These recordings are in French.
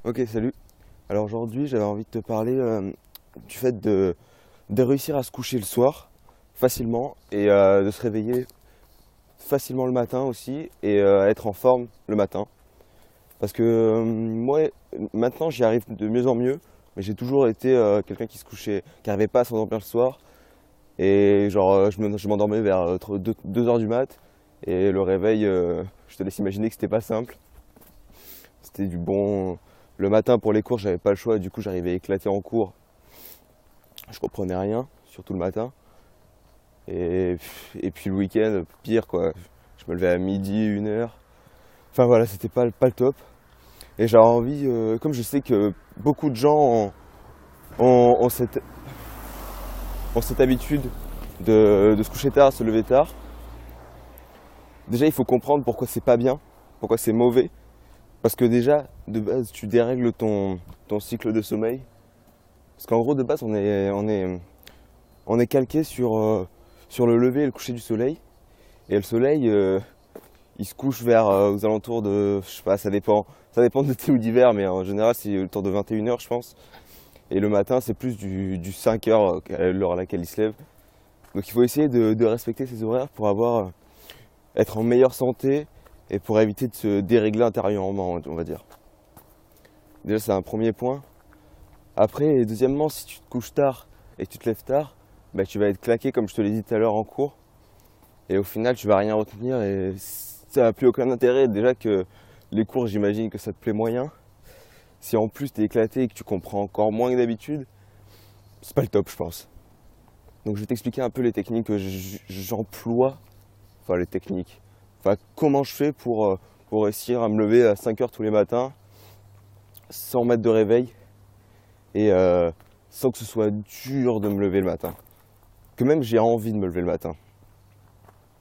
Ok, salut. Alors aujourd'hui, j'avais envie de te parler du fait de réussir à se coucher le soir facilement et de se réveiller facilement le matin aussi et être en forme le matin. Parce que moi, maintenant, j'y arrive de mieux en mieux, mais j'ai toujours été quelqu'un qui se couchait, qui n'arrivait pas à s'endormir le soir. Et genre, je m'endormais vers 2 heures du mat et le réveil, je te laisse imaginer que c'était pas simple. C'était du bon. Le matin pour les cours, j'avais pas le choix, du coup j'arrivais éclaté en cours. Je comprenais rien, surtout le matin. Et, et puis le week-end, pire quoi. Je me levais à midi, 1 heure. Enfin voilà, c'était pas le top. Et j'avais envie, comme je sais que beaucoup de gens ont cette habitude de se coucher tard, se lever tard. Déjà, il faut comprendre pourquoi c'est pas bien, pourquoi c'est mauvais. Parce que déjà, de base, tu dérègles ton cycle de sommeil. Parce qu'en gros, de base, on est calqué sur le lever et le coucher du soleil. Et le soleil, il se couche vers aux alentours de, je sais pas, ça dépend d'été ou d'hiver, mais en général, c'est autour de 21 h, je pense. Et le matin, c'est plus du 5 h, l'heure à laquelle il se lève. Donc il faut essayer de respecter ces horaires pour être en meilleure santé et pour éviter de se dérégler intérieurement, on va dire. Déjà, c'est un premier point. Après, deuxièmement, si tu te couches tard et tu te lèves tard, bah, tu vas être claqué, comme je te l'ai dit tout à l'heure, en cours. Et au final, tu vas rien retenir et ça n'a plus aucun intérêt. Déjà que les cours, j'imagine que ça te plaît moyen. Si en plus tu es éclaté et que tu comprends encore moins que d'habitude, c'est pas le top, je pense. Donc je vais t'expliquer un peu les techniques que j'emploie. Enfin, les techniques. Enfin, comment je fais pour réussir à me lever à 5 h tous les matins, sans mettre de réveil et sans que ce soit dur de me lever le matin. Que même j'ai envie de me lever le matin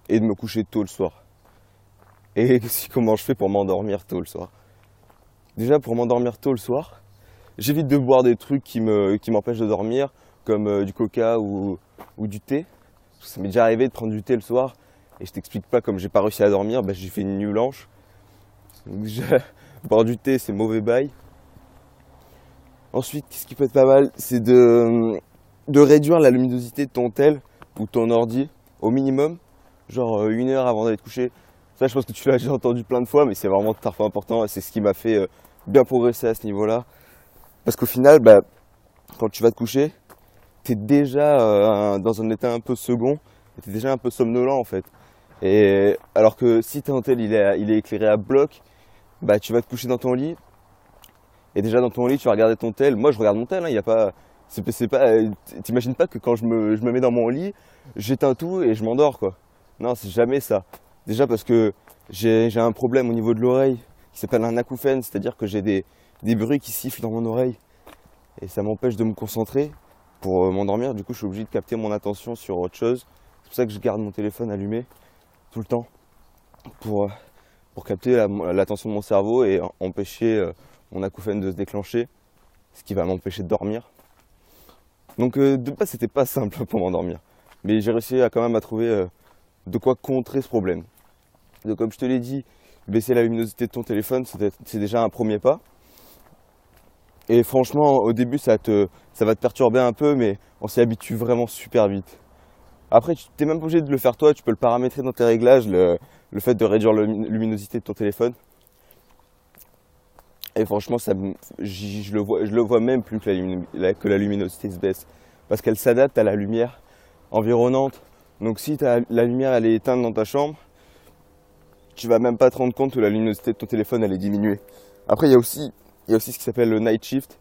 et de me coucher tôt le soir. Et comment je fais pour m'endormir tôt le soir. Déjà, pour m'endormir tôt le soir, j'évite de boire des trucs qui m'empêchent de dormir, comme du coca ou du thé. Parce que ça m'est déjà arrivé de prendre du thé le soir et je t'explique pas, comme j'ai pas réussi à dormir, bah, j'ai fait une nuit blanche. Donc déjà, boire du thé, c'est mauvais bail. Ensuite, ce qui peut être pas mal, c'est de réduire la luminosité de ton tel ou ton ordi au minimum, genre 1 heure avant d'aller te coucher. Ça, je pense que tu l'as déjà entendu plein de fois, mais c'est vraiment très important et c'est ce qui m'a fait bien progresser à ce niveau-là. Parce qu'au final, bah, quand tu vas te coucher, tu es déjà dans un état un peu second, tu es déjà un peu somnolent en fait. Et alors que si ton tel il est éclairé à bloc, bah, tu vas te coucher dans ton lit. Et déjà dans ton lit, tu vas regarder ton tel. Moi, je regarde mon tel, hein, y a pas, c'est pas, t'imagines pas que quand je me mets dans mon lit, j'éteins tout et je m'endors quoi. Non, c'est jamais ça. Déjà parce que j'ai un problème au niveau de l'oreille qui s'appelle un acouphène, c'est-à-dire que j'ai des bruits qui sifflent dans mon oreille et ça m'empêche de me concentrer pour m'endormir. Du coup, je suis obligé de capter mon attention sur autre chose. C'est pour ça que je garde mon téléphone allumé tout le temps pour, euh, pour capter l'attention de mon cerveau et empêcher mon acouphène de se déclencher, ce qui va m'empêcher de dormir. Donc de base, c'était pas simple pour m'endormir, mais j'ai réussi quand même à trouver de quoi contrer ce problème. Donc comme je te l'ai dit, baisser la luminosité de ton téléphone, c'est déjà un premier pas. Et franchement, au début, ça va te perturber un peu, mais on s'y habitue vraiment super vite. Après, tu n'es même pas obligé de le faire toi, tu peux le paramétrer dans tes réglages, le fait de réduire la luminosité de ton téléphone. Et franchement, je le vois même plus que la luminosité se baisse. Parce qu'elle s'adapte à la lumière environnante. Donc si la lumière elle est éteinte dans ta chambre, tu vas même pas te rendre compte que la luminosité de ton téléphone elle est diminuée. Après, il y a aussi ce qui s'appelle le night shift.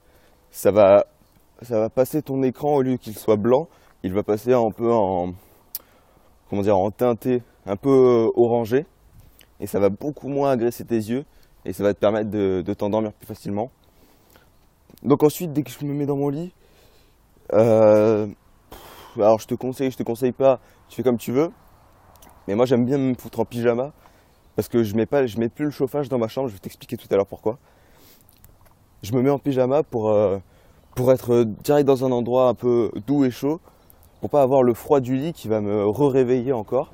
Ça va passer ton écran, au lieu qu'il soit blanc, il va passer un peu en teinté, un peu orangé. Et ça va beaucoup moins agresser tes yeux. Et ça va te permettre de t'endormir plus facilement. Donc ensuite, dès que je me mets dans mon lit, alors je te conseille pas, tu fais comme tu veux. Mais moi j'aime bien me foutre en pyjama. Parce que je mets plus le chauffage dans ma chambre, je vais t'expliquer tout à l'heure pourquoi. Je me mets en pyjama pour être direct dans un endroit un peu doux et chaud, pour pas avoir le froid du lit qui va me réveiller encore.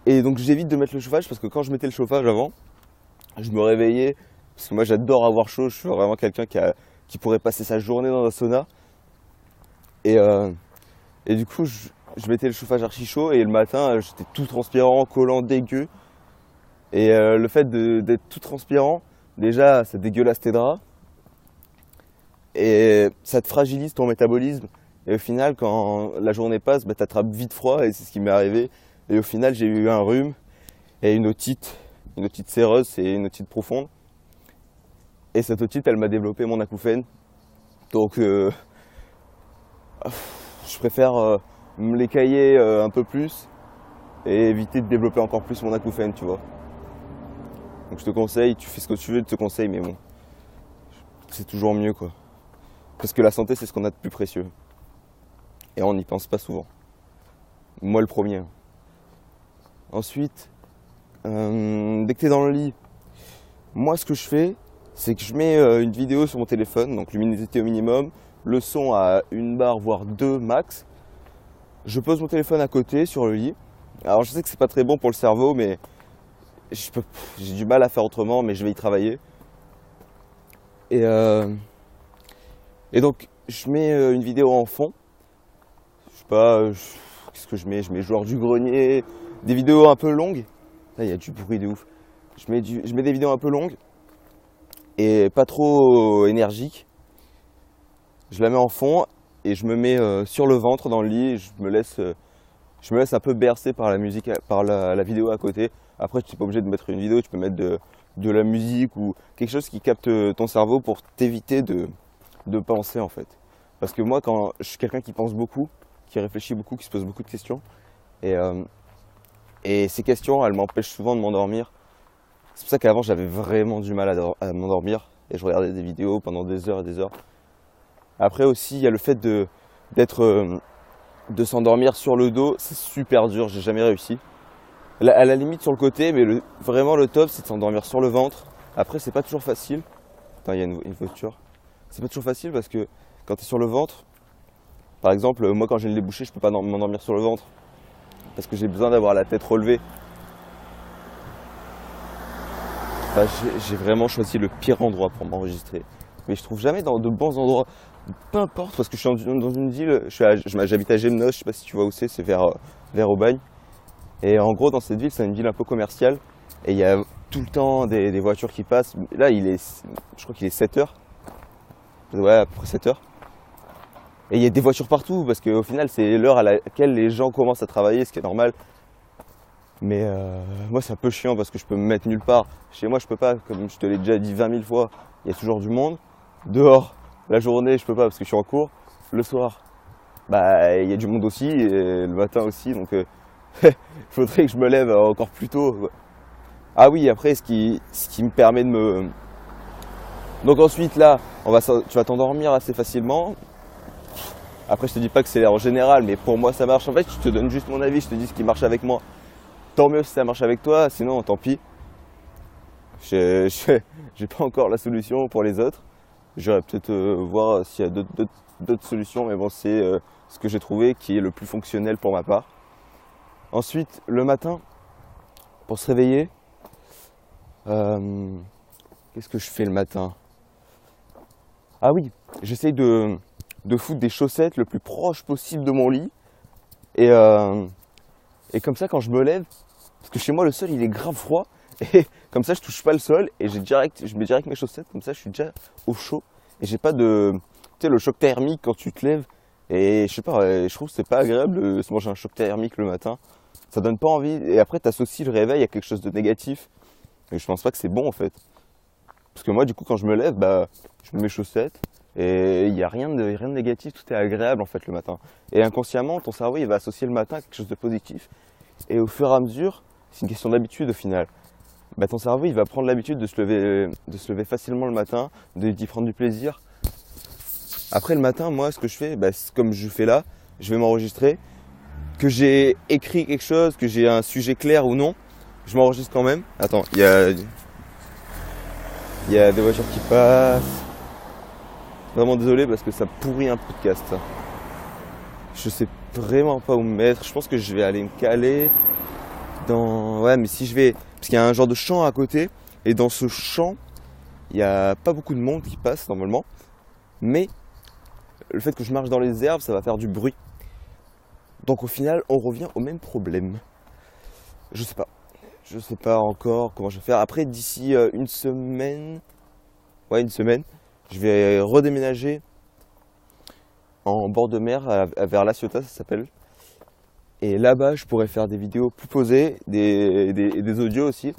Et donc j'évite de mettre le chauffage parce que quand je mettais le chauffage avant, je me réveillais, parce que moi j'adore avoir chaud, je suis vraiment quelqu'un qui pourrait passer sa journée dans un sauna. Et, euh, et du coup, je mettais le chauffage archi chaud et le matin, j'étais tout transpirant, collant, dégueu. Et le fait d'être tout transpirant, déjà, ça dégueulasse tes draps et ça te fragilise ton métabolisme. Et au final, quand la journée passe, bah, t'attrapes vite froid et c'est ce qui m'est arrivé. Et au final, j'ai eu un rhume et une otite séreuse, c'est une otite profonde. Et cette otite, elle m'a développé mon acouphène. Donc, je préfère me l'écailler un peu plus et éviter de développer encore plus mon acouphène, tu vois. Donc je te conseille, tu fais ce que tu veux, je te conseille, mais bon, c'est toujours mieux quoi. Parce que la santé, c'est ce qu'on a de plus précieux. Et on n'y pense pas souvent. Moi le premier. Ensuite, dès que tu es dans le lit, moi ce que je fais, c'est que je mets une vidéo sur mon téléphone, donc luminosité au minimum, le son à 1 barre voire 2 max. Je pose mon téléphone à côté sur le lit. Alors je sais que c'est pas très bon pour le cerveau, mais j'ai du mal à faire autrement, mais je vais y travailler. Et donc je mets une vidéo en fond. Je sais pas, qu'est-ce que je mets? Je mets Joueur du Grenier, des vidéos un peu longues. Là il y a du bruit de ouf. Je mets des vidéos un peu longues et pas trop énergiques. Je la mets en fond et je me mets sur le ventre dans le lit et je me laisse un peu bercer par la musique, par la vidéo à côté. Après, tu n'es pas obligé de mettre une vidéo, tu peux mettre de la musique ou quelque chose qui capte ton cerveau pour t'éviter de penser en fait. Parce que moi, quand je suis quelqu'un qui pense beaucoup, qui réfléchit beaucoup, qui se pose beaucoup de questions, et ces questions, elles m'empêchent souvent de m'endormir. C'est pour ça qu'avant, j'avais vraiment du mal à m'endormir et je regardais des vidéos pendant des heures et des heures. Après aussi, il y a le fait de s'endormir sur le dos, c'est super dur, j'ai jamais réussi. À la limite sur le côté, mais vraiment le top, c'est de s'endormir sur le ventre. Après, c'est pas toujours facile. Attends, il y a une voiture. C'est pas toujours facile parce que quand tu es sur le ventre, par exemple, moi quand j'ai le nez bouché, je peux pas m'endormir sur le ventre parce que j'ai besoin d'avoir la tête relevée. Enfin, j'ai vraiment choisi le pire endroit pour m'enregistrer. Mais je trouve jamais dans de bons endroits. Peu importe, parce que je suis dans une ville, j'habite à Gémenos, je sais pas si tu vois où c'est vers Aubagne. Et en gros, dans cette ville, c'est une ville un peu commerciale. Et il y a tout le temps des voitures qui passent. Là, je crois qu'il est 7h. Ouais, à peu près 7h. Et il y a des voitures partout, parce qu'au final, c'est l'heure à laquelle les gens commencent à travailler, ce qui est normal. Mais moi, c'est un peu chiant, parce que je peux me mettre nulle part. Chez moi, je peux pas, comme je te l'ai déjà dit 20 000 fois, il y a toujours du monde. Dehors, la journée, je peux pas, parce que je suis en cours. Le soir, bah, il y a du monde aussi, et le matin aussi, donc... il faudrait que je me lève encore plus tôt. Ah oui, après, ce qui me permet de me... Donc ensuite, là, tu vas t'endormir assez facilement. Après, je te dis pas que c'est en général, mais pour moi, ça marche. En fait, je te donne juste mon avis, je te dis ce qui marche avec moi. Tant mieux si ça marche avec toi, sinon, tant pis. J'ai pas encore la solution pour les autres. J'irai peut-être voir s'il y a d'autres solutions, mais bon, c'est ce que j'ai trouvé qui est le plus fonctionnel pour ma part. Ensuite, le matin, pour se réveiller, qu'est-ce que je fais le matin? Ah oui, j'essaye de foutre des chaussettes le plus proche possible de mon lit. Et comme ça, quand je me lève, parce que chez moi, le sol, il est grave froid. Et comme ça, je touche pas le sol et je mets direct mes chaussettes. Comme ça, je suis déjà au chaud. Et j'ai pas tu sais, le choc thermique quand tu te lèves. Et je sais pas, je trouve que c'est pas agréable de se manger un choc thermique le matin. Ça donne pas envie. Et après, tu associes le réveil à quelque chose de négatif. Et je pense pas que c'est bon en fait. Parce que moi, du coup, quand je me lève, bah, je mets mes chaussettes. Et il n'y a rien de négatif, tout est agréable en fait le matin. Et inconsciemment, ton cerveau, il va associer le matin à quelque chose de positif. Et au fur et à mesure, c'est une question d'habitude au final. Bah, ton cerveau, il va prendre l'habitude de se lever facilement le matin, d'y prendre du plaisir. Après le matin, moi, ce que je fais, bah, c'est comme je fais là, je vais m'enregistrer. Que j'ai écrit quelque chose, que j'ai un sujet clair ou non, je m'enregistre quand même. Attends, il y a des voitures qui passent. Vraiment désolé parce que ça pourrit un podcast, ça. Je sais vraiment pas où me mettre. Je pense que je vais aller me caler dans... Ouais, mais si je vais... Parce qu'il y a un genre de champ à côté. Et dans ce champ, il n'y a pas beaucoup de monde qui passe normalement, mais le fait que je marche dans les herbes, ça va faire du bruit. Donc au final, on revient au même problème. Je sais pas encore comment je vais faire. Après, d'ici une semaine, je vais redéménager en bord de mer vers La Ciotat, ça s'appelle. Et là-bas, je pourrais faire des vidéos plus posées, des audios aussi.